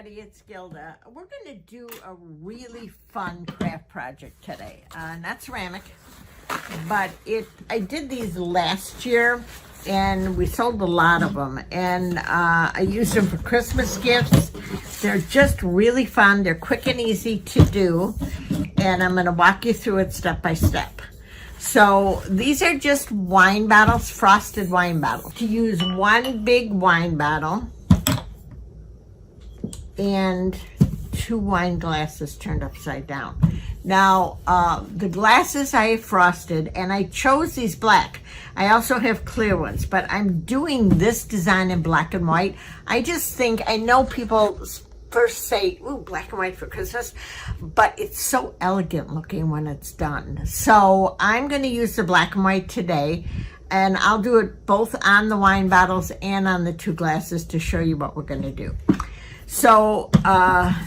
everybody, it's Gilda. We're going to do a really fun craft project today. Not ceramic, but I did these last year and we sold a lot of them, and I used them for Christmas gifts. They're just really fun. They're quick and easy to do, and I'm going to walk you through it step by step. So these are just wine bottles, frosted wine bottles. To use one big wine bottle and 2 wine glasses turned upside down. Now, the glasses I have frosted, and I chose these black. I also have clear ones, but I'm doing this design in black and white. I just think, I know people first say, ooh, black and white for Christmas, but it's so elegant looking when it's done. So I'm going to use the black and white today, and I'll do it both on the wine bottles and on the 2 glasses to show you what we're going to do. So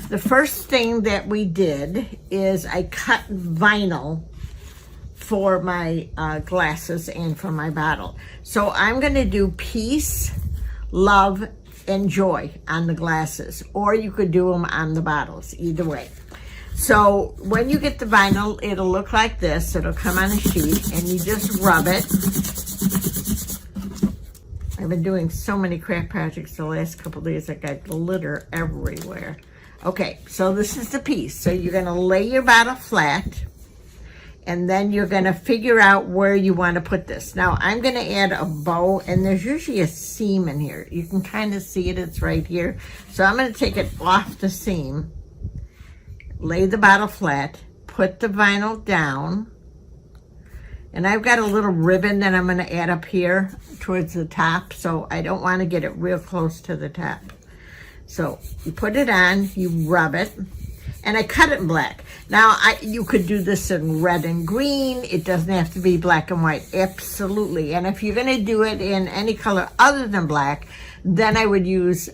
the first thing that we did is I cut vinyl for my glasses and for my bottle. So I'm going to do peace, love, and joy on the glasses, or you could do them on the bottles, either way. So when you get the vinyl, it'll look like this. It'll come on a sheet, and you just rub it. I've been doing so many craft projects the last couple of days. I got glitter everywhere. Okay, so this is the piece. So you're going to lay your bottle flat, and then you're going to figure out where you want to put this. Now, I'm going to add a bow, and there's usually a seam in here. You can kind of see it. It's right here. So I'm going to take it off the seam, lay the bottle flat, put the vinyl down, and I've got a little ribbon that I'm going to add up here towards the top, so I don't want to get it real close to the top. So you put it on, you rub it, and I cut it in black. Now, you could do this in red and green. It doesn't have to be black and white, absolutely. And if you're going to do it in any color other than black, then I would use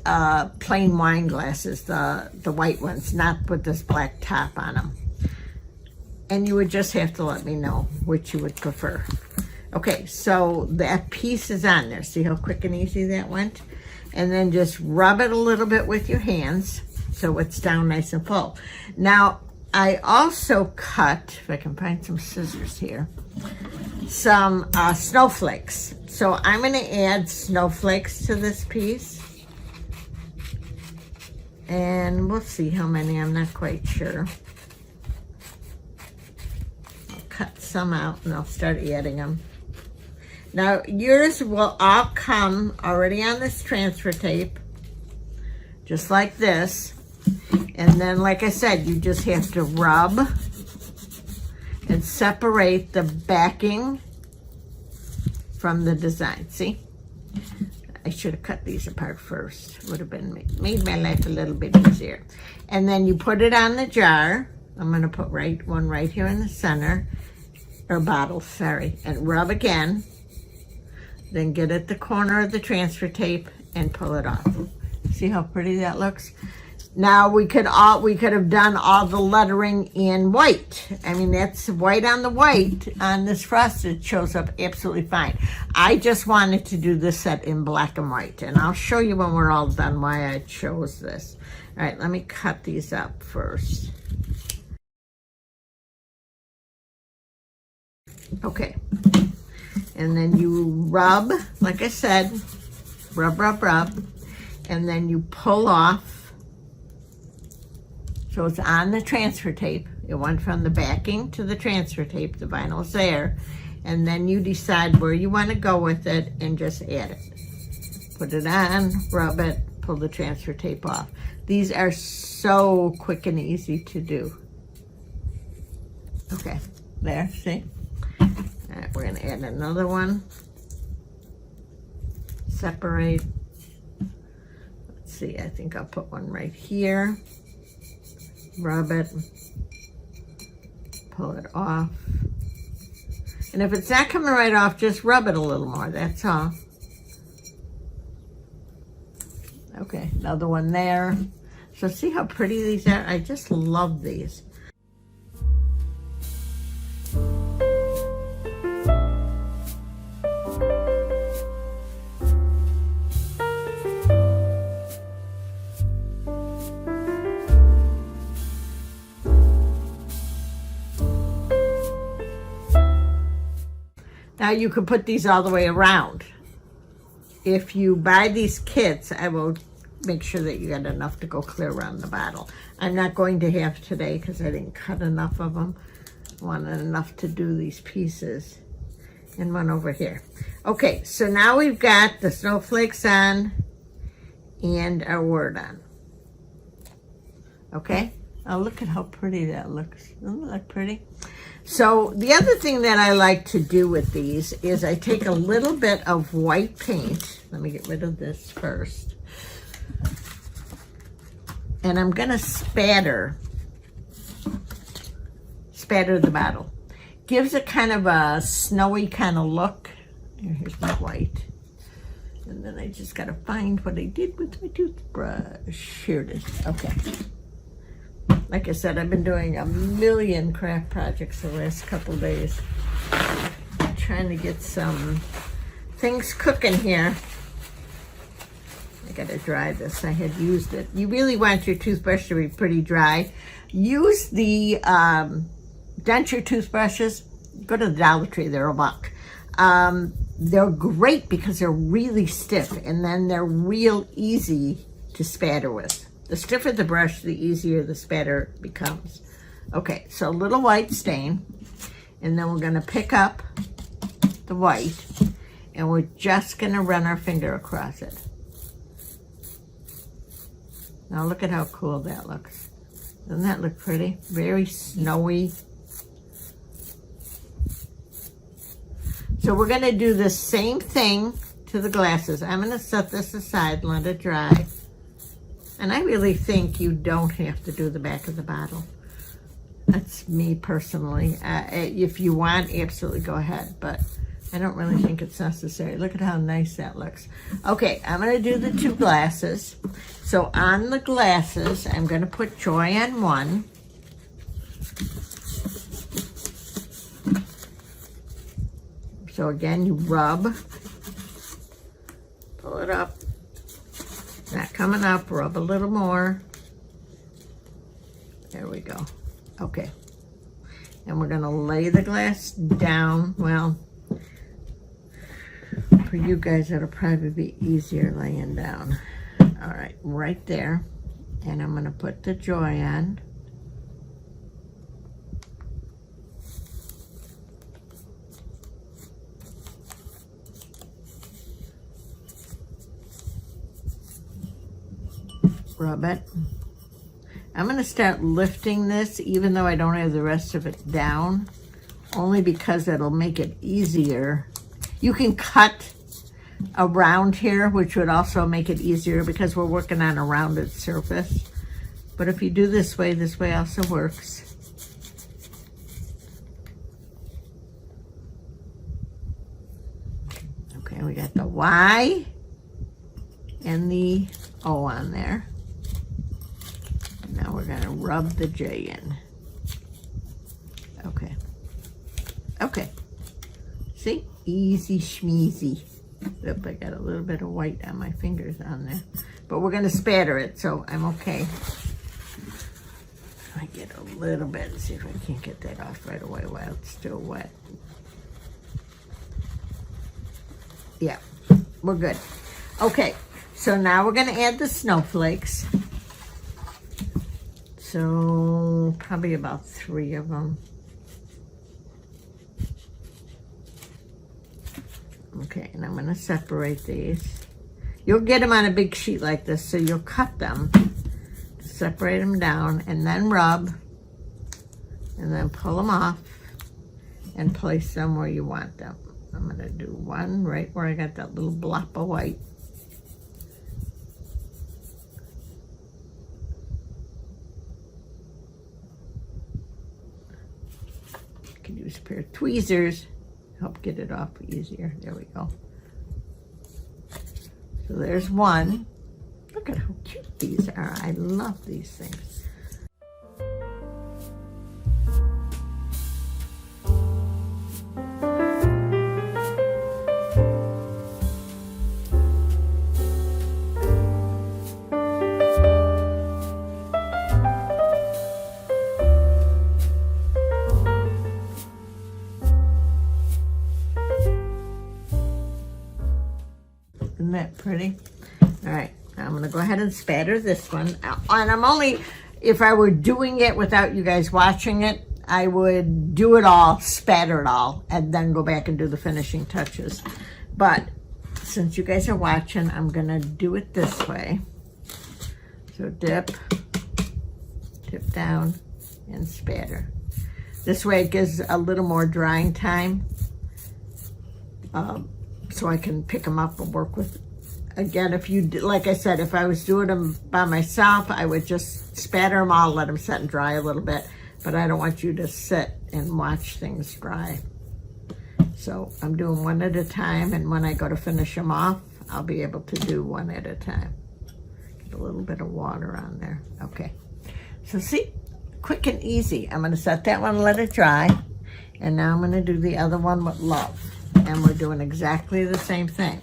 plain wine glasses, the white ones, not with this black top on them. And you would just have to let me know which you would prefer. Okay, so that piece is on there. See how quick and easy that went? And then just rub it a little bit with your hands so it's down nice and full. Now, I also cut, if I can find some scissors here, some snowflakes. So I'm going to add snowflakes to this piece. And we'll see how many, I'm not quite sure. Cut some out and I'll start adding them. Now yours will all come already on this transfer tape, just like this. And then, like I said, you just have to rub and separate the backing from the design. See? I should have cut these apart first. Would have been made my life a little bit easier. And then you put it on the jar. I'm going to put one right here in the center. Or bottle, sorry, and rub again. Then get at the corner of the transfer tape and pull it off. See how pretty that looks? Now we could have done all the lettering in white. I mean, that's white on the white on this frosted shows up absolutely fine. I just wanted to do this set in black and white, and I'll show you when we're all done why I chose this. All right, let me cut these up first. Okay, and then you rub, like I said, rub, and then you pull off. So it's on the transfer tape. It went from the backing to the transfer tape. The vinyl's there. And then you decide where you want to go with it and just add it. Put it on, rub it, pull the transfer tape off. These are so quick and easy to do. Okay, there, see? All right, we're going to add another one. Separate. Let's see, I think I'll put one right here. Rub it. Pull it off. And if it's not coming right off, just rub it a little more, that's all. Okay, another one there. So see how pretty these are? I just love these. Now you can put these all the way around. If you buy these kits, I will make sure that you got enough to go clear around the bottle. I'm not going to have today because I didn't cut enough of them. I wanted enough to do these pieces. And one over here. Okay, so now we've got the snowflakes on and our word on. Okay? Oh, look at how pretty that looks. Doesn't it look pretty? So the other thing that I like to do with these is I take a little bit of white paint. Let me get rid of this first. And I'm going to spatter the bottle. Gives it kind of a snowy kind of look. Here's my white. And then I just got to find what I did with my toothbrush. Here it is. Okay. Like I said, I've been doing a million craft projects the last couple days. I'm trying to get some things cooking here. I got to dry this. I had used it. You really want your toothbrush to be pretty dry. Use the denture toothbrushes. Go to the Dollar Tree, they're $1. They're great because they're really stiff, and then they're real easy to spatter with. The stiffer the brush, the easier the spatter becomes. Okay, so a little white stain, and then we're gonna pick up the white, and we're just gonna run our finger across it. Now look at how cool that looks. Doesn't that look pretty? Very snowy. So we're going to do the same thing to the glasses. I'm going to set this aside and let it dry. And I really think you don't have to do the back of the bottle. That's me personally. If you want, absolutely go ahead. But I don't really think it's necessary. Look at how nice that looks. Okay, I'm going to do the two glasses. So on the glasses, I'm going to put Joy on one. So again, you rub, pull it up, not coming up, rub a little more. There we go. Okay. And we're gonna lay the glass down. Well, for you guys, it'll probably be easier laying down. All right, right there. And I'm gonna put the Joy on. Rub it. I'm going to start lifting this even though I don't have the rest of it down, only because it'll make it easier. You can cut around here, which would also make it easier because we're working on a rounded surface. But if you do this way also works. Okay, we got the Y and the O on there. Now we're going to rub the J in. Okay. Okay. See? Easy schmeezy. Oop, I got a little bit of white on my fingers on there. But we're going to spatter it, so I'm okay. I get a little bit. See if I can't get that off right away while it's still wet. Yeah, we're good. Okay, so now we're going to add the snowflakes. So probably about 3 of them. Okay, and I'm going to separate these. You'll get them on a big sheet like this, so you'll cut them, separate them down, and then rub, and then pull them off and place them where you want them. I'm going to do one right where I got that little blop of white. Use a pair of tweezers, help get it off easier. There we go. So there's one. Look at how cute these are. I love these things. it pretty? All right, now I'm gonna go ahead and spatter this one. And I'm only, if I were doing it without you guys watching it, I would do it all, spatter it all, and then go back and do the finishing touches. But since you guys are watching, I'm gonna do it this way. So dip down, and spatter. This way it gives a little more drying time, so I can pick them up and work with. Again, if you, like I said, if I was doing them by myself, I would just spatter them all, let them set and dry a little bit, but I don't want you to sit and watch things dry. So I'm doing one at a time, and when I go to finish them off, I'll be able to do one at a time. Get a little bit of water on there. Okay. So see, quick and easy. I'm gonna set that one, let it dry, and now I'm gonna do the other one with love. And we're doing exactly the same thing.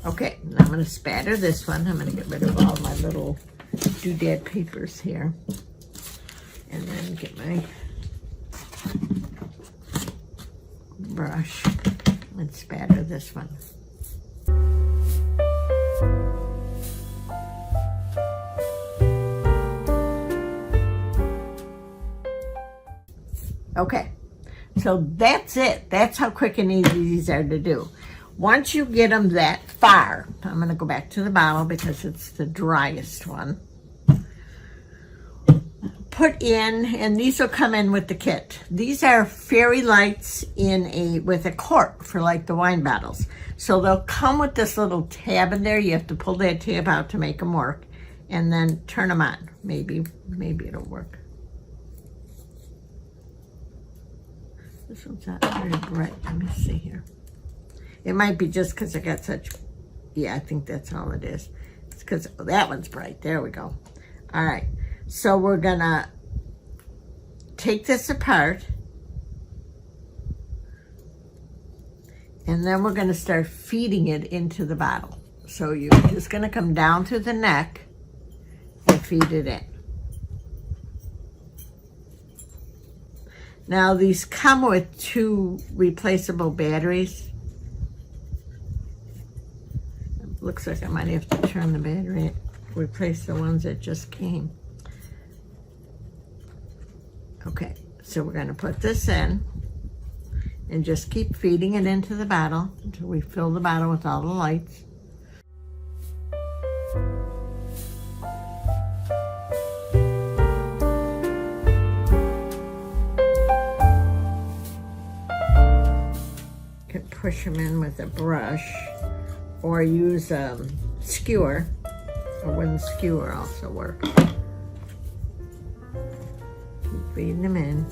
Okay, now I'm going to spatter this one. I'm going to get rid of all my little doodad papers here. And then get my brush and spatter this one. Okay, so that's it. That's how quick and easy these are to do. Once you get them that far, I'm going to go back to the bottle because it's the driest one. Put in, and these will come in with the kit. These are fairy lights with a cork for like the wine bottles. So they'll come with this little tab in there. You have to pull that tab out to make them work, and then turn them on. Maybe it'll work. This one's not very bright. Let me see here. It might be just because I got such, yeah, I think that's all it is. It's because that one's bright. There we go. All right. So we're going to take this apart. And then we're going to start feeding it into the bottle. So you're just going to come down to the neck and feed it in. Now these come with 2 replaceable batteries. Looks like I might have to turn the battery, replace the ones that just came. Okay, so we're going to put this in and just keep feeding it into the bottle until we fill the bottle with all the lights. You can push them in with a brush, or use a skewer. A wooden skewer also works. Keep feeding them in.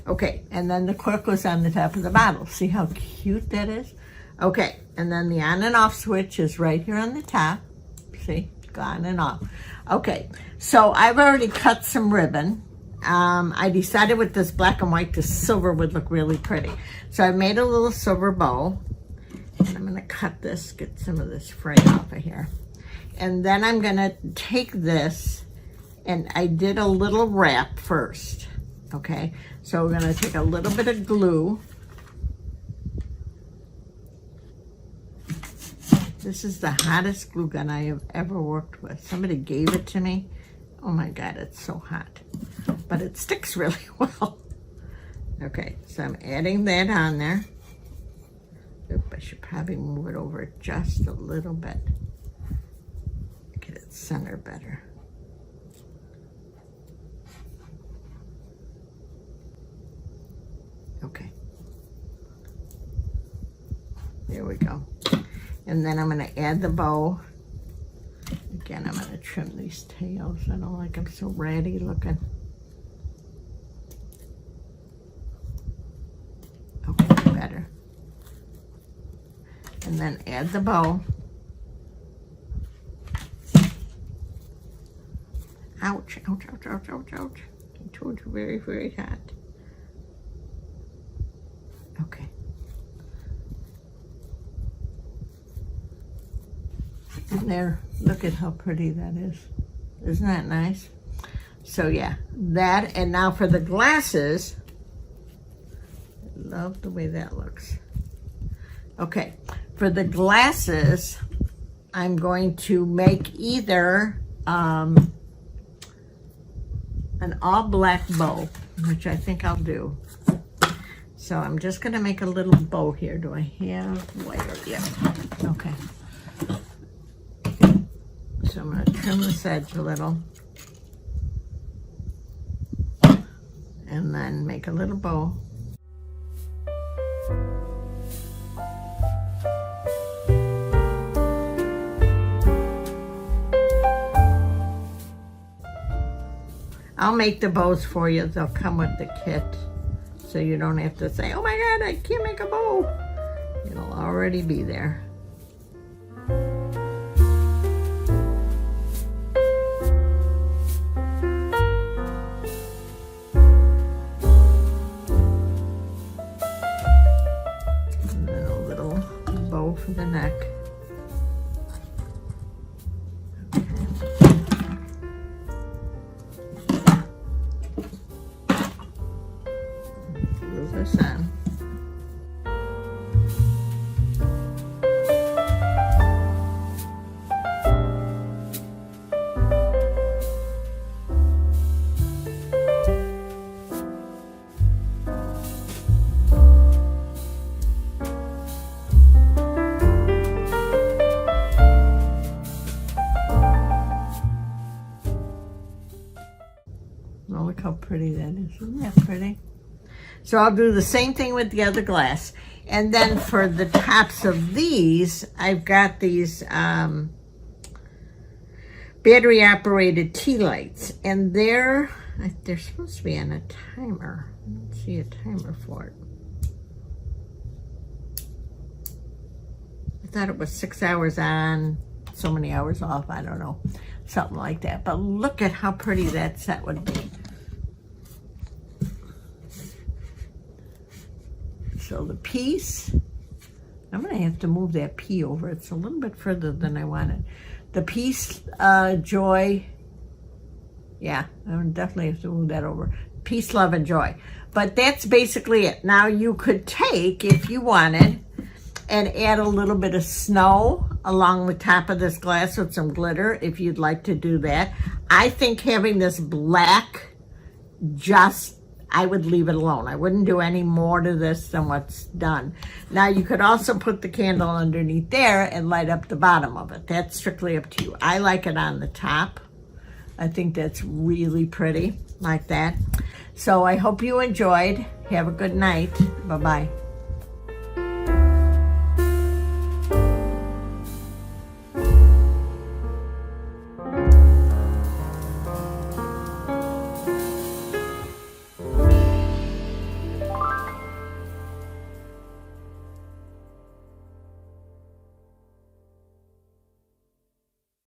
Okay, and then the cork goes on the top of the bottle. See how cute that is? Okay, and then the on and off switch is right here on the top. See, go on and off. Okay, so I've already cut some ribbon. I decided with this black and white, the silver would look really pretty. So I made a little silver bow, and I'm gonna cut this, get some of this fray off of here. And then I'm gonna take this, and I did a little wrap first. Okay, so we're going to take a little bit of glue. This is the hottest glue gun I have ever worked with. Somebody gave it to me. Oh my God, it's so hot. but it sticks really well. Okay, so I'm adding that on there. Oop, I should probably move it over just a little bit. Get it centered better. Okay. There we go. And then I'm going to add the bow. Again, I'm going to trim these tails. I don't like them so ratty looking. Okay, better. And then add the bow. Ouch, ouch, ouch, ouch, ouch, ouch. I told you, very, very hot. Okay. And there, look at how pretty that is. Isn't that nice? So yeah, that, and now for the glasses, I love the way that looks. Okay, for the glasses, I'm going to make either an all black bow, which I think I'll do. So I'm just gonna make a little bow here. Do I have wire? Yeah, okay. So I'm going to trim this edge a little and then make a little bow. I'll make the bows for you. They'll come with the kit, so you don't have to say, oh my God, I can't make a bow. It'll already be there. For the neck. Glue this on. Oh, look how pretty that is. Isn't that pretty? So I'll do the same thing with the other glass. And then for the tops of these, I've got these battery operated tea lights. And they're supposed to be on a timer. I don't see a timer for it. I thought it was 6 hours on, so many hours off. I don't know. Something like that. But look at how pretty that set would be. So the piece, I'm going to have to move that P over. It's a little bit further than I wanted. The peace, joy, yeah, I would definitely have to move that over. Peace, love, and joy. But that's basically it. Now you could take, if you wanted, and add a little bit of snow along the top of this glass with some glitter, if you'd like to do that. I think having this black, I would leave it alone. I wouldn't do any more to this than what's done. Now you could also put the candle underneath there and light up the bottom of it. That's strictly up to you. I like it on the top. I think that's really pretty, like that. So I hope you enjoyed. Have a good night. Bye-bye.